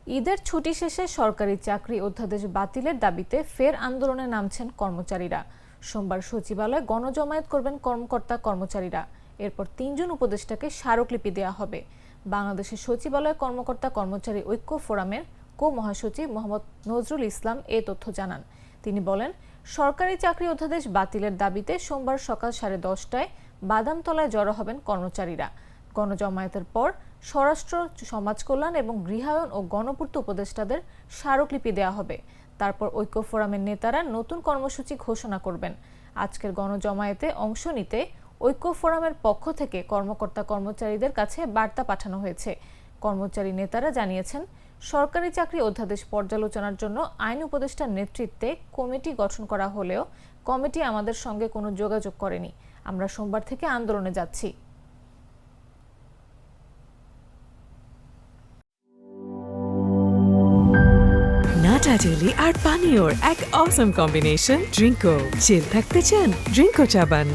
ঈদের ছুটি শেষে সরকারি চাকরি অধ্যাদেশ বাতিলের দাবিতে ফের আন্দোলনে নামছেন কর্মচারীরা। সোমবার সচিবালয়ে গণজমায়েত করবেন কর্মকর্তা কর্মচারীরা। এরপর ৩ জন উপদেষ্টাকে স্মারকলিপি দেওয়া হবে। বাংলাদেশের সচিবালয় কর্মকর্তা কর্মচারী ঐক্য ফোরামের কো-মহাসচিব মোহাম্মদ নজরুল ইসলাম এ তথ্য জানান। তিনি বলেন, সরকারি চাকরি অধ্যাদেশ বাতিলের দাবিতে সোমবার সকাল 10:30টায় বাদামতলায় জড়ো হবেন কর্মচারীরা। গণজমায়েতের পর স্বরাষ্ট্র, সমাজ কল্যাণ এবং গৃহায়ন ও গণপূর্ত উপদেষ্টাদের স্মারকলিপি দেওয়া হবে। তারপর ঐক্য ফোরামের নেতারা নতুন কর্মসূচি ঘোষণা করবেন। আজকের গণজমায়েতে অংশ নিতে ঐক্য ফোরামের পক্ষ থেকে কর্মকর্তা কর্মচারীদের কাছে বার্তা পাঠানো হয়েছে। কর্মচারী নেতারা জানিয়েছেন, সরকারি চাকরি অধ্যাদেশ পর্যালোচনার জন্য আইন উপদেষ্টার নেতৃত্বে কমিটি গঠন করা হলেও কমিটি আমাদের সঙ্গে কোনো যোগাযোগ করেনি। আমরা সোমবার থেকে আন্দোলনে যাচ্ছি। নাটা জেলি আর পানীয়র এক অসম কম্বিনেশন ড্রিঙ্কো। চিল থাকতে চান? ড্রিঙ্কো চা বান।